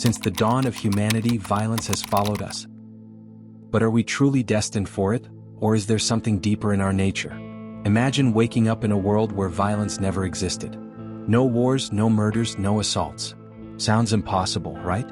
Since the dawn of humanity, violence has followed us. But are we truly destined for it, or is there something deeper in our nature? Imagine waking up in a world where violence never existed. No wars, no murders, no assaults. Sounds impossible, right?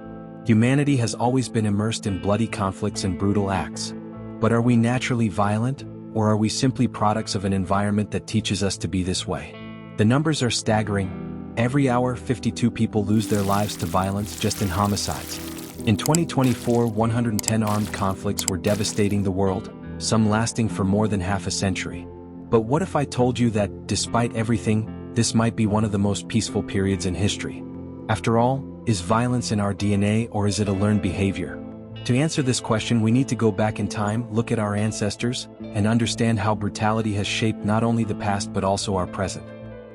Humanity has always been immersed in bloody conflicts and brutal acts. But are we naturally violent, or are we simply products of an environment that teaches us to be this way? The numbers are staggering. Every hour, 52 people lose their lives to violence just in homicides. In 2024, 110 armed conflicts were devastating the world, some lasting for more than half a century. But what if I told you that, despite everything, this might be one of the most peaceful periods in history? After all, is violence in our DNA or is it a learned behavior? To answer this question, we need to go back in time, look at our ancestors, and understand how brutality has shaped not only the past but also our present.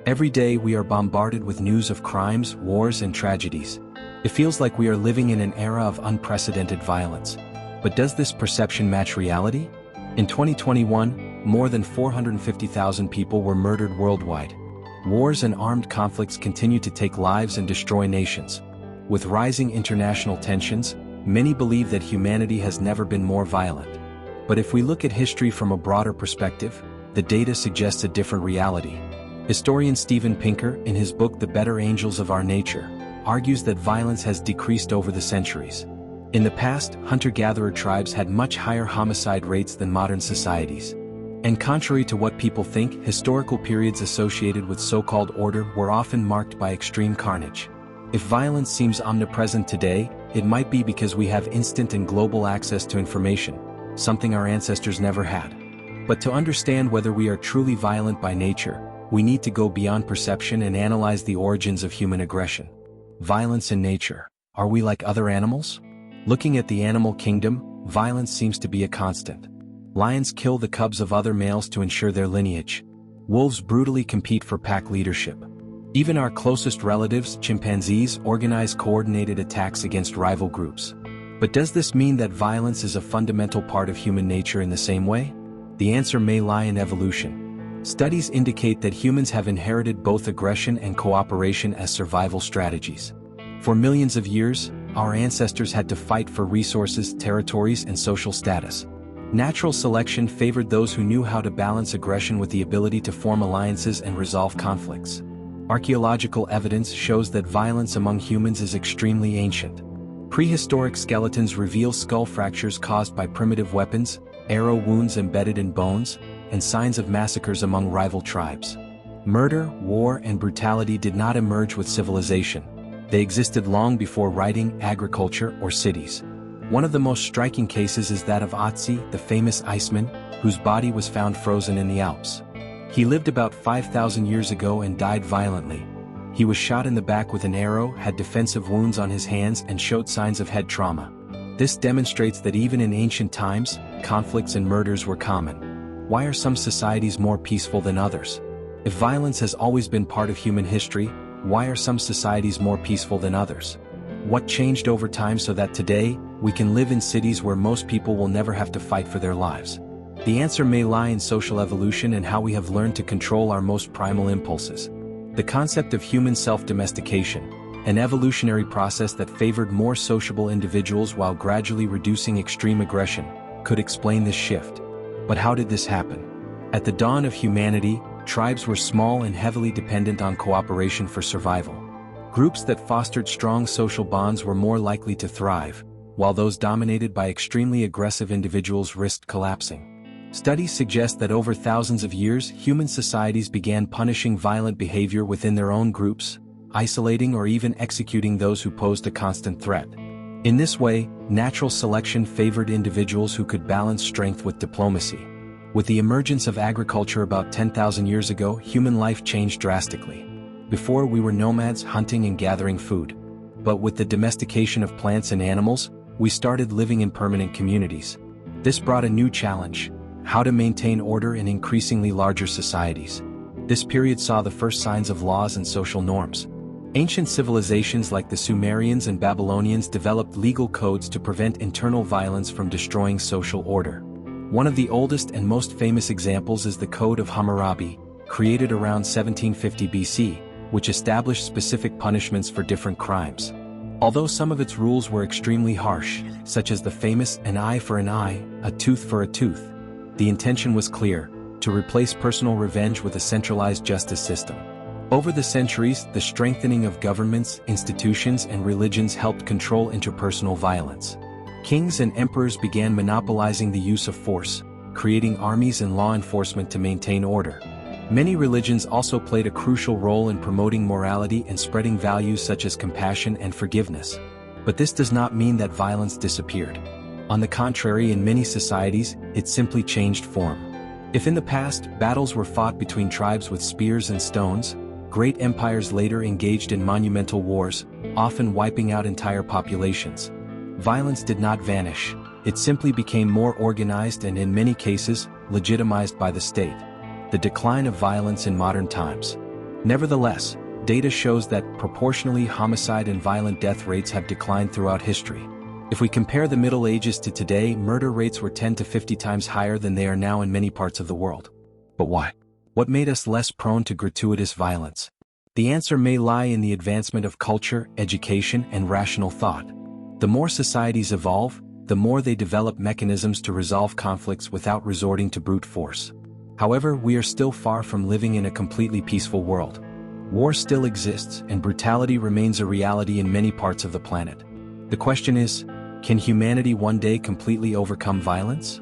Every day we are bombarded with news of crimes, wars, and tragedies. It feels like we are living in an era of unprecedented violence. But does this perception match reality? In 2021, more than 450,000 people were murdered worldwide. Wars and armed conflicts continue to take lives and destroy nations. With rising international tensions, many believe that humanity has never been more violent. But if we look at history from a broader perspective, the data suggests a different reality. Historian Steven Pinker, in his book The Better Angels of Our Nature, argues that violence has decreased over the centuries. In the past, hunter-gatherer tribes had much higher homicide rates than modern societies. And contrary to what people think, historical periods associated with so-called order were often marked by extreme carnage. If violence seems omnipresent today, it might be because we have instant and global access to information, something our ancestors never had. But to understand whether we are truly violent by nature, we need to go beyond perception and analyze the origins of human aggression. Violence in nature. Are we like other animals? Looking at the animal kingdom, violence seems to be a constant. Lions kill the cubs of other males to ensure their lineage. Wolves brutally compete for pack leadership. Even our closest relatives, chimpanzees, organize coordinated attacks against rival groups. But does this mean that violence is a fundamental part of human nature in the same way? The answer may lie in evolution. Studies indicate that humans have inherited both aggression and cooperation as survival strategies. For millions of years, our ancestors had to fight for resources, territories, and social status. Natural selection favored those who knew how to balance aggression with the ability to form alliances and resolve conflicts. Archaeological evidence shows that violence among humans is extremely ancient. Prehistoric skeletons reveal skull fractures caused by primitive weapons, arrow wounds embedded in bones, and signs of massacres among rival tribes. Murder, war, and brutality did not emerge with civilization. They existed long before writing, agriculture, or cities. One of the most striking cases is that of Ötzi, the famous iceman, whose body was found frozen in the Alps. He lived about 5,000 years ago and died violently. He was shot in the back with an arrow, had defensive wounds on his hands, and showed signs of head trauma. This demonstrates that even in ancient times, conflicts and murders were common. Why are some societies more peaceful than others? If violence has always been part of human history, why are some societies more peaceful than others? What changed over time so that today, we can live in cities where most people will never have to fight for their lives? The answer may lie in social evolution and how we have learned to control our most primal impulses. The concept of human self-domestication, an evolutionary process that favored more sociable individuals while gradually reducing extreme aggression, could explain this shift. But how did this happen? At the dawn of humanity, tribes were small and heavily dependent on cooperation for survival. Groups that fostered strong social bonds were more likely to thrive, while those dominated by extremely aggressive individuals risked collapsing. Studies suggest that over thousands of years, human societies began punishing violent behavior within their own groups, isolating or even executing those who posed a constant threat. In this way, natural selection favored individuals who could balance strength with diplomacy. With the emergence of agriculture about 10,000 years ago, human life changed drastically. Before, we were nomads hunting and gathering food. But with the domestication of plants and animals, we started living in permanent communities. This brought a new challenge: how to maintain order in increasingly larger societies. This period saw the first signs of laws and social norms. Ancient civilizations like the Sumerians and Babylonians developed legal codes to prevent internal violence from destroying social order. One of the oldest and most famous examples is the Code of Hammurabi, created around 1750 BC, which established specific punishments for different crimes. Although some of its rules were extremely harsh, such as the famous "an eye for an eye, a tooth for a tooth," the intention was clear: to replace personal revenge with a centralized justice system. Over the centuries, the strengthening of governments, institutions, and religions helped control interpersonal violence. Kings and emperors began monopolizing the use of force, creating armies and law enforcement to maintain order. Many religions also played a crucial role in promoting morality and spreading values such as compassion and forgiveness. But this does not mean that violence disappeared. On the contrary, in many societies, it simply changed form. If in the past, battles were fought between tribes with spears and stones, great empires later engaged in monumental wars, often wiping out entire populations. Violence did not vanish. It simply became more organized and, in many cases, legitimized by the state. The decline of violence in modern times. Nevertheless, data shows that proportionally homicide and violent death rates have declined throughout history. If we compare the Middle Ages to today, murder rates were 10 to 50 times higher than they are now in many parts of the world. But why? What made us less prone to gratuitous violence? The answer may lie in the advancement of culture, education, and rational thought. The more societies evolve, the more they develop mechanisms to resolve conflicts without resorting to brute force. However, we are still far from living in a completely peaceful world. War still exists, and brutality remains a reality in many parts of the planet. The question is, can humanity one day completely overcome violence?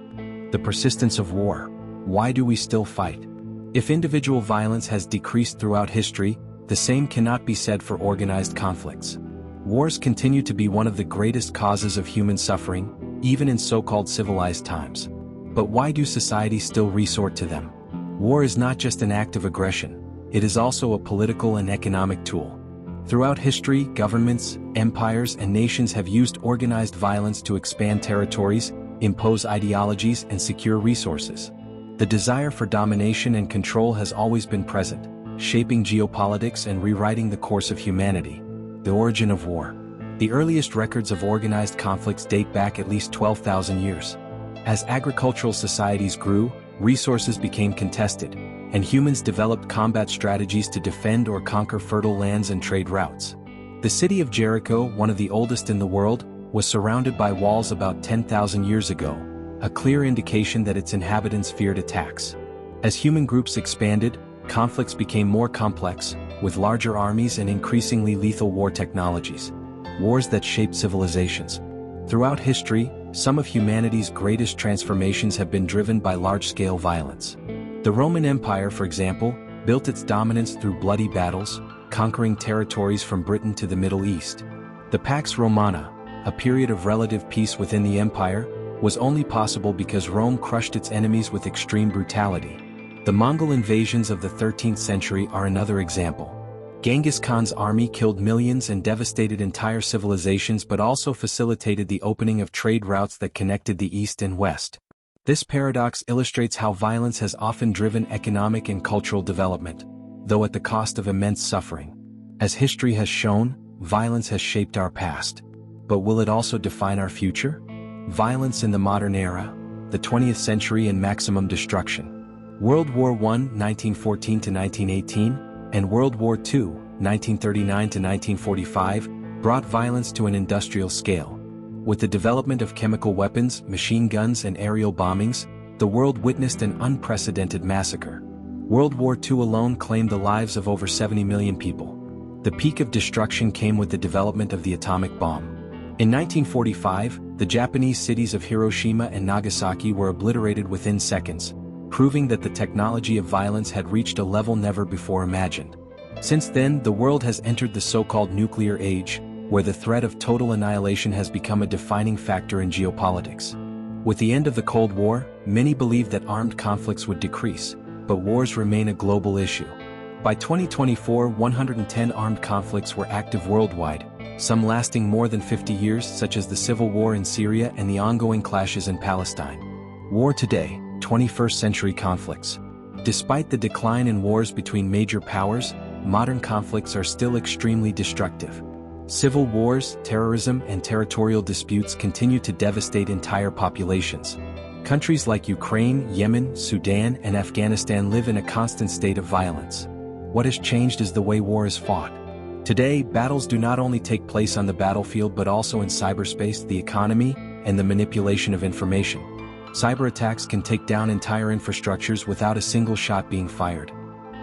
The persistence of war. Why do we still fight? If individual violence has decreased throughout history, the same cannot be said for organized conflicts. Wars continue to be one of the greatest causes of human suffering, even in so-called civilized times. But why do societies still resort to them? War is not just an act of aggression, it is also a political and economic tool. Throughout history, governments, empires, and nations have used organized violence to expand territories, impose ideologies, and secure resources. The desire for domination and control has always been present, shaping geopolitics and rewriting the course of humanity. The origin of war. The earliest records of organized conflicts date back at least 12,000 years. As agricultural societies grew, resources became contested, and humans developed combat strategies to defend or conquer fertile lands and trade routes. The city of Jericho, one of the oldest in the world, was surrounded by walls about 10,000 years ago, a clear indication that its inhabitants feared attacks. As human groups expanded, conflicts became more complex, with larger armies and increasingly lethal war technologies. Wars that shaped civilizations. Throughout history, some of humanity's greatest transformations have been driven by large-scale violence. The Roman Empire, for example, built its dominance through bloody battles, conquering territories from Britain to the Middle East. The Pax Romana, a period of relative peace within the empire, was only possible because Rome crushed its enemies with extreme brutality. The Mongol invasions of the 13th century are another example. Genghis Khan's army killed millions and devastated entire civilizations, but also facilitated the opening of trade routes that connected the East and West. This paradox illustrates how violence has often driven economic and cultural development, though at the cost of immense suffering. As history has shown, violence has shaped our past. But will it also define our future? Violence in the modern era, the 20th century, and maximum destruction. World War I, 1914 to 1918, and World War II, 1939 to 1945, brought violence to an industrial scale. With the development of chemical weapons, machine guns, and aerial bombings, the world witnessed an unprecedented massacre. World War II alone claimed the lives of over 70 million people. The peak of destruction came with the development of the atomic bomb. In 1945, the Japanese cities of Hiroshima and Nagasaki were obliterated within seconds, proving that the technology of violence had reached a level never before imagined. Since then, the world has entered the so-called nuclear age, where the threat of total annihilation has become a defining factor in geopolitics. With the end of the Cold War, many believed that armed conflicts would decrease, but wars remain a global issue. By 2024, 110 armed conflicts were active worldwide, some lasting more than 50 years, such as the civil war in Syria and the ongoing clashes in Palestine. War today, 21st century conflicts. Despite the decline in wars between major powers, modern conflicts are still extremely destructive. Civil wars, terrorism, and territorial disputes continue to devastate entire populations. Countries like Ukraine, Yemen, Sudan, and Afghanistan live in a constant state of violence. What has changed is the way war is fought. Today, battles do not only take place on the battlefield but also in cyberspace, the economy, and the manipulation of information. Cyber attacks can take down entire infrastructures without a single shot being fired.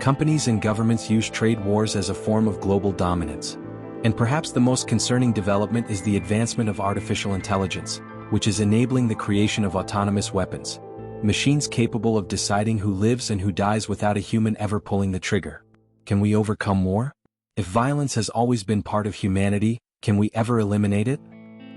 Companies and governments use trade wars as a form of global dominance. And perhaps the most concerning development is the advancement of artificial intelligence, which is enabling the creation of autonomous weapons. Machines capable of deciding who lives and who dies without a human ever pulling the trigger. Can we overcome war? If violence has always been part of humanity, can we ever eliminate it?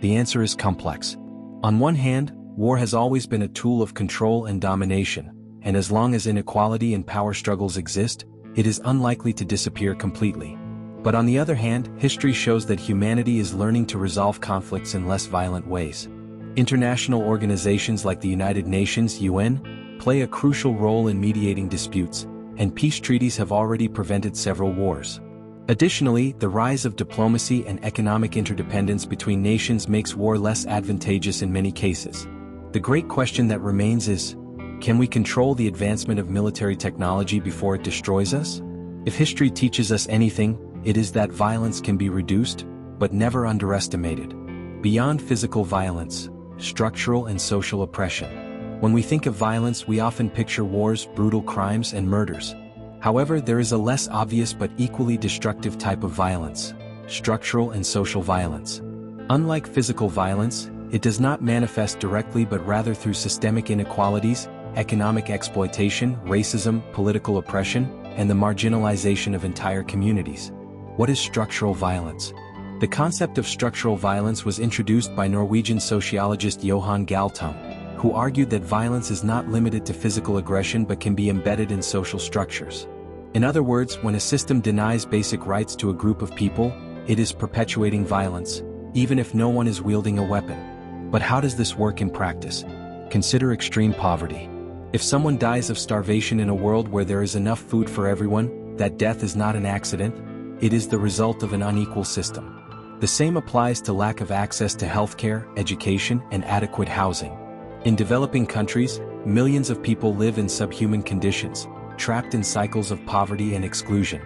The answer is complex. On one hand, war has always been a tool of control and domination, and as long as inequality and power struggles exist, it is unlikely to disappear completely. But on the other hand, history shows that humanity is learning to resolve conflicts in less violent ways. International organizations like the United Nations (UN) play a crucial role in mediating disputes, and peace treaties have already prevented several wars. Additionally, the rise of diplomacy and economic interdependence between nations makes war less advantageous in many cases. The great question that remains is, can we control the advancement of military technology before it destroys us? If history teaches us anything, it is that violence can be reduced, but never underestimated. Beyond physical violence, structural and social oppression. When we think of violence, we often picture wars, brutal crimes, and murders. However, there is a less obvious but equally destructive type of violence: structural and social violence. Unlike physical violence, it does not manifest directly but rather through systemic inequalities, economic exploitation, racism, political oppression, and the marginalization of entire communities. What is structural violence? The concept of structural violence was introduced by Norwegian sociologist Johan Galtung, who argued that violence is not limited to physical aggression but can be embedded in social structures. In other words, when a system denies basic rights to a group of people, it is perpetuating violence, even if no one is wielding a weapon. But how does this work in practice? Consider extreme poverty. If someone dies of starvation in a world where there is enough food for everyone, that death is not an accident, it is the result of an unequal system. The same applies to lack of access to healthcare, education, and adequate housing. In developing countries, millions of people live in subhuman conditions, trapped in cycles of poverty and exclusion.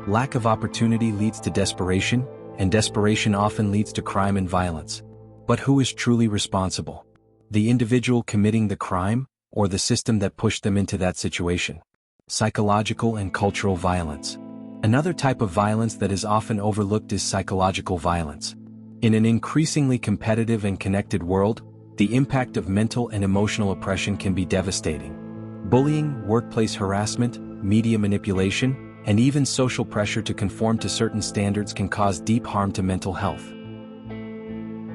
Lack of opportunity leads to desperation, and desperation often leads to crime and violence. But who is truly responsible? The individual committing the crime, or the system that pushed them into that situation? Psychological and cultural violence. Another type of violence that is often overlooked is psychological violence. In an increasingly competitive and connected world, the impact of mental and emotional oppression can be devastating. Bullying, workplace harassment, media manipulation, and even social pressure to conform to certain standards can cause deep harm to mental health.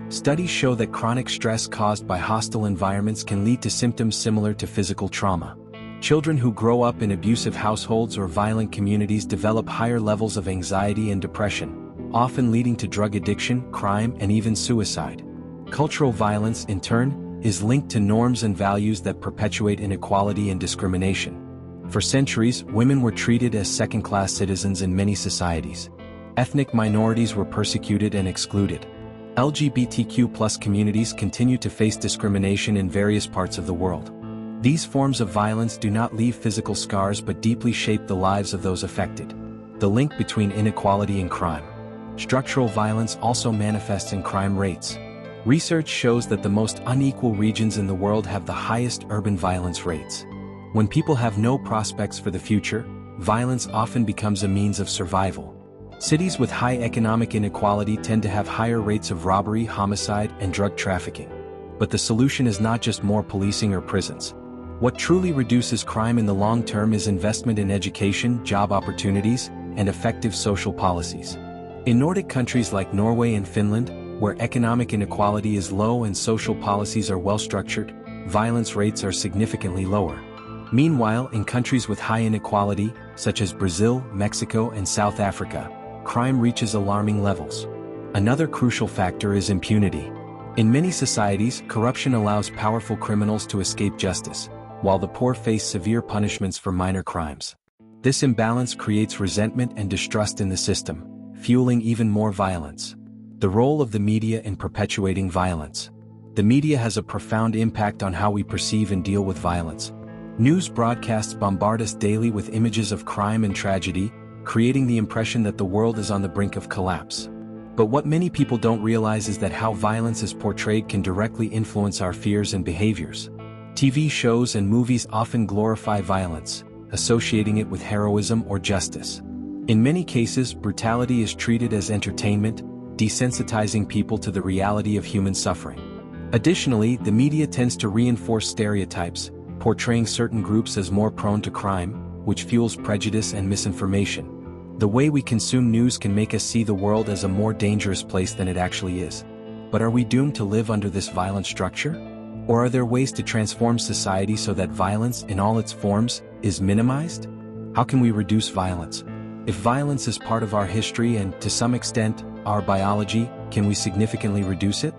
Studies show that chronic stress caused by hostile environments can lead to symptoms similar to physical trauma. Children who grow up in abusive households or violent communities develop higher levels of anxiety and depression, often leading to drug addiction, crime, and even suicide. Cultural violence, in turn, is linked to norms and values that perpetuate inequality and discrimination. For centuries, women were treated as second-class citizens in many societies. Ethnic minorities were persecuted and excluded. LGBTQ+ communities continue to face discrimination in various parts of the world. These forms of violence do not leave physical scars but deeply shape the lives of those affected. The link between inequality and crime. Structural violence also manifests in crime rates. Research shows that the most unequal regions in the world have the highest urban violence rates. When people have no prospects for the future, violence often becomes a means of survival. Cities with high economic inequality tend to have higher rates of robbery, homicide, and drug trafficking. But the solution is not just more policing or prisons. What truly reduces crime in the long term is investment in education, job opportunities, and effective social policies. In Nordic countries like Norway and Finland, where economic inequality is low and social policies are well structured, violence rates are significantly lower. Meanwhile, in countries with high inequality, such as Brazil, Mexico, and South Africa, crime reaches alarming levels. Another crucial factor is impunity. In many societies, corruption allows powerful criminals to escape justice, while the poor face severe punishments for minor crimes. This imbalance creates resentment and distrust in the system, fueling even more violence. The role of the media in perpetuating violence. The media has a profound impact on how we perceive and deal with violence. News broadcasts bombard us daily with images of crime and tragedy, creating the impression that the world is on the brink of collapse. But what many people don't realize is that how violence is portrayed can directly influence our fears and behaviors. TV shows and movies often glorify violence, associating it with heroism or justice. In many cases, brutality is treated as entertainment, desensitizing people to the reality of human suffering. Additionally, the media tends to reinforce stereotypes, portraying certain groups as more prone to crime, which fuels prejudice and misinformation. The way we consume news can make us see the world as a more dangerous place than it actually is. But are we doomed to live under this violent structure? Or are there ways to transform society so that violence, in all its forms, is minimized? How can we reduce violence? If violence is part of our history and, to some extent, our biology, can we significantly reduce it?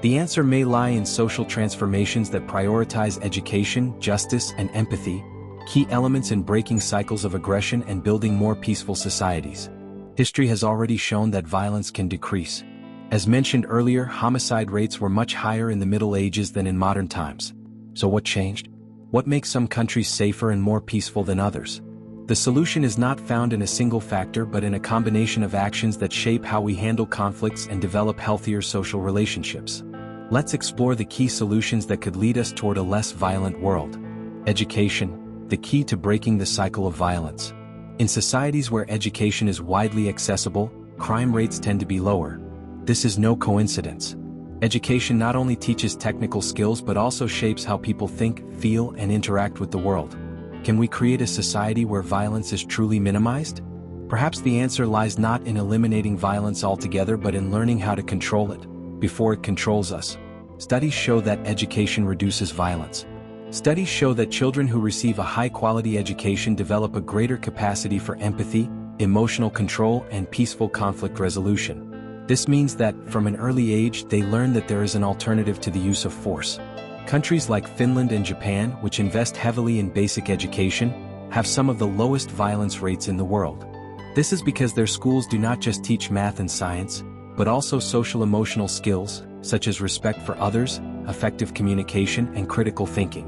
The answer may lie in social transformations that prioritize education, justice, and empathy, key elements in breaking cycles of aggression and building more peaceful societies. History has already shown that violence can decrease. As mentioned earlier, homicide rates were much higher in the Middle Ages than in modern times. So what changed? What makes some countries safer and more peaceful than others? The solution is not found in a single factor but in a combination of actions that shape how we handle conflicts and develop healthier social relationships. Let's explore the key solutions that could lead us toward a less violent world. Education, the key to breaking the cycle of violence. In societies where education is widely accessible, crime rates tend to be lower. This is no coincidence. Education not only teaches technical skills but also shapes how people think, feel, and interact with the world. Can we create a society where violence is truly minimized? Perhaps the answer lies not in eliminating violence altogether but in learning how to control it, before it controls us. Studies show that education reduces violence. Studies show that children who receive a high-quality education develop a greater capacity for empathy, emotional control, and peaceful conflict resolution. This means that, from an early age, they learn that there is an alternative to the use of force. Countries like Finland and Japan, which invest heavily in basic education, have some of the lowest violence rates in the world. This is because their schools do not just teach math and science, but also social-emotional skills, such as respect for others, effective communication, and critical thinking.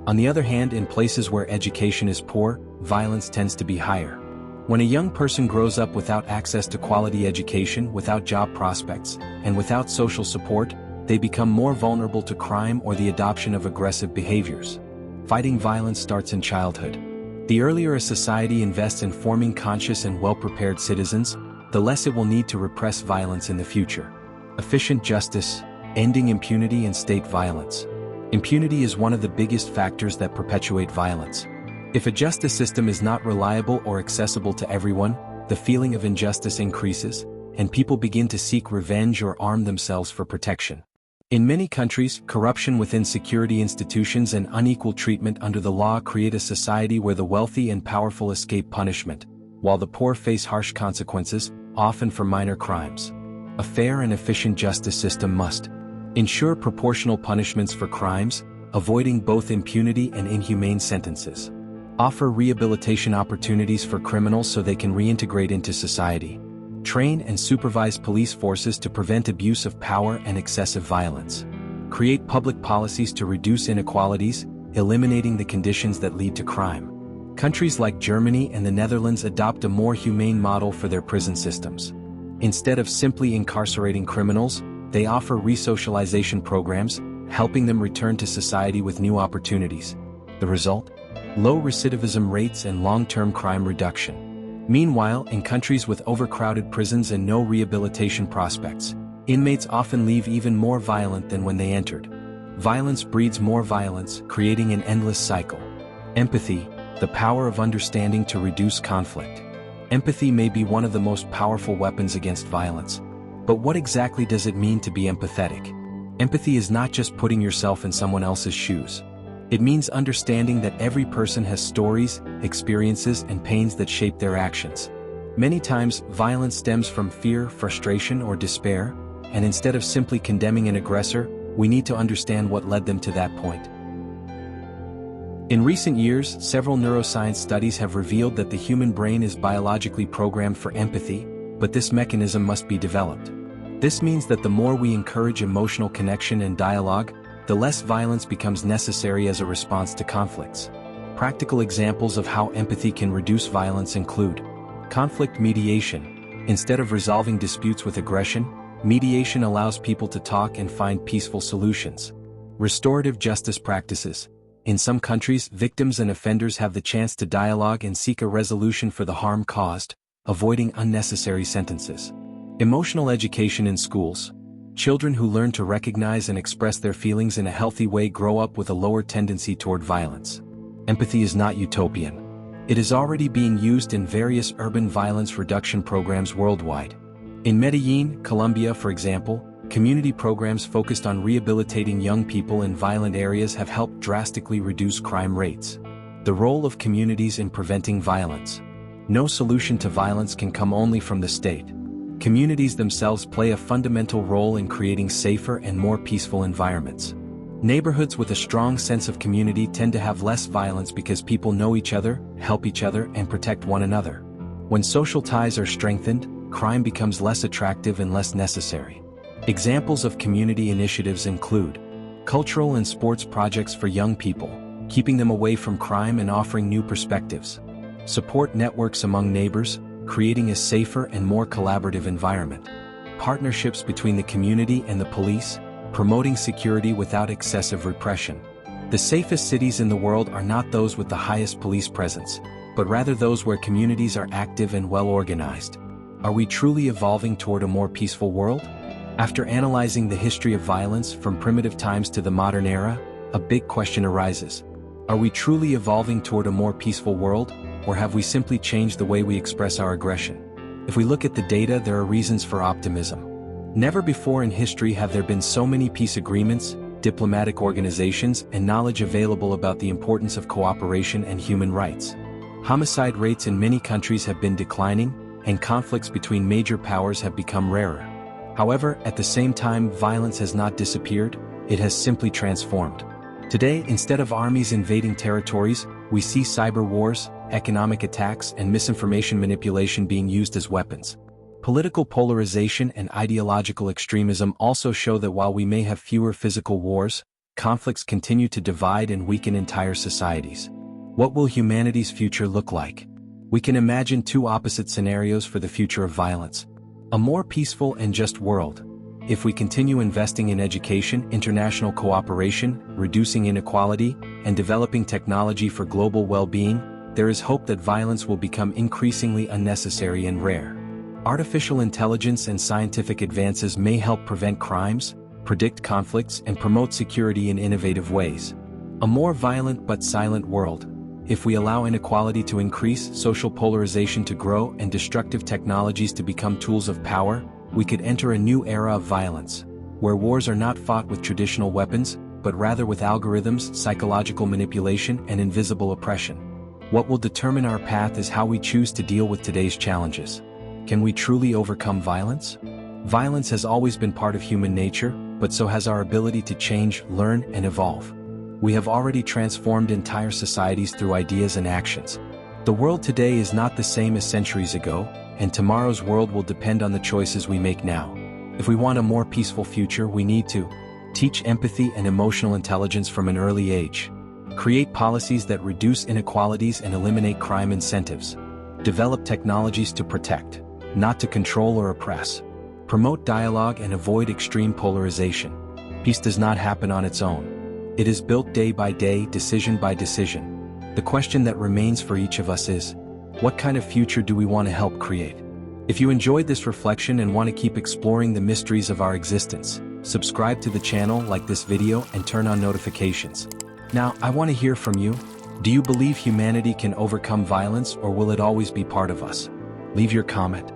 On the other hand, in places where education is poor, violence tends to be higher. When a young person grows up without access to quality education, without job prospects, and without social support, they become more vulnerable to crime or the adoption of aggressive behaviors. Fighting violence starts in childhood. The earlier a society invests in forming conscious and well-prepared citizens, the less it will need to repress violence in the future. Efficient justice, ending impunity and state violence. Impunity is one of the biggest factors that perpetuate violence. If a justice system is not reliable or accessible to everyone, the feeling of injustice increases, and people begin to seek revenge or arm themselves for protection. In many countries, corruption within security institutions and unequal treatment under the law create a society where the wealthy and powerful escape punishment, while the poor face harsh consequences, often for minor crimes. A fair and efficient justice system must ensure proportional punishments for crimes, avoiding both impunity and inhumane sentences. Offer rehabilitation opportunities for criminals so they can reintegrate into society. Train and supervise police forces to prevent abuse of power and excessive violence. Create public policies to reduce inequalities, eliminating the conditions that lead to crime. Countries like Germany and the Netherlands adopt a more humane model for their prison systems. Instead of simply incarcerating criminals, they offer resocialization programs, helping them return to society with new opportunities. The result? Low recidivism rates and long-term crime reduction. Meanwhile, in countries with overcrowded prisons and no rehabilitation prospects, inmates often leave even more violent than when they entered. Violence breeds more violence, creating an endless cycle. Empathy, the power of understanding to reduce conflict. Empathy may be one of the most powerful weapons against violence. But what exactly does it mean to be empathetic? Empathy is not just putting yourself in someone else's shoes. It means understanding that every person has stories, experiences, and pains that shape their actions. Many times, violence stems from fear, frustration, or despair, and instead of simply condemning an aggressor, we need to understand what led them to that point. In recent years, several neuroscience studies have revealed that the human brain is biologically programmed for empathy, but this mechanism must be developed. This means that the more we encourage emotional connection and dialogue, the less violence becomes necessary as a response to conflicts. Practical examples of how empathy can reduce violence include Conflict mediation. Instead of resolving disputes with aggression, mediation allows people to talk and find peaceful solutions. Restorative justice practices. In some countries, victims and offenders have the chance to dialogue and seek a resolution for the harm caused, avoiding unnecessary sentences. Emotional education in schools. Children who learn to recognize and express their feelings in a healthy way grow up with a lower tendency toward violence. Empathy is not utopian. It is already being used in various urban violence reduction programs worldwide. In Medellin, Colombia, for example, community programs focused on rehabilitating young people in violent areas have helped drastically reduce crime rates. The role of communities in preventing violence. No solution to violence can come only from the state. Communities themselves play a fundamental role in creating safer and more peaceful environments. Neighborhoods with a strong sense of community tend to have less violence because people know each other, help each other, and protect one another. When social ties are strengthened, crime becomes less attractive and less necessary. Examples of community initiatives include cultural and sports projects for young people, keeping them away from crime and offering new perspectives. Support networks among neighbors, creating a safer and more collaborative environment. Partnerships between the community and the police, promoting security without excessive repression. The safest cities in the world are not those with the highest police presence, but rather those where communities are active and well organized. Are we truly evolving toward a more peaceful world? After analyzing the history of violence from primitive times to the modern era, a big question arises. Are we truly evolving toward a more peaceful world, or have we simply changed the way we express our aggression? If we look at the data, there are reasons for optimism. Never before in history have there been so many peace agreements, diplomatic organizations, and knowledge available about the importance of cooperation and human rights. Homicide rates in many countries have been declining, and conflicts between major powers have become rarer. However, at the same time, violence has not disappeared, it has simply transformed. Today, instead of armies invading territories, we see cyber wars, economic attacks, and misinformation manipulation being used as weapons. Political polarization and ideological extremism also show that while we may have fewer physical wars, conflicts continue to divide and weaken entire societies. What will humanity's future look like? We can imagine two opposite scenarios for the future of violence. A more peaceful and just world. If we continue investing in education, international cooperation, reducing inequality, and developing technology for global well-being, there is hope that violence will become increasingly unnecessary and rare. Artificial intelligence and scientific advances may help prevent crimes, predict conflicts, and promote security in innovative ways. A more violent but silent world. If we allow inequality to increase, social polarization to grow, and destructive technologies to become tools of power, we could enter a new era of violence, where wars are not fought with traditional weapons, but rather with algorithms, psychological manipulation, and invisible oppression. What will determine our path is how we choose to deal with today's challenges. Can we truly overcome violence? Violence has always been part of human nature, but so has our ability to change, learn, and evolve. We have already transformed entire societies through ideas and actions. The world today is not the same as centuries ago, and tomorrow's world will depend on the choices we make now. If we want a more peaceful future, we need to teach empathy and emotional intelligence from an early age, create policies that reduce inequalities and eliminate crime incentives, develop technologies to protect, not to control or oppress, promote dialogue and avoid extreme polarization. Peace does not happen on its own. It is built day by day, decision by decision. The question that remains for each of us is, what kind of future do we want to help create? If you enjoyed this reflection and want to keep exploring the mysteries of our existence, subscribe to the channel, like this video, and turn on notifications. Now, I want to hear from you. Do you believe humanity can overcome violence, or will it always be part of us? Leave your comment.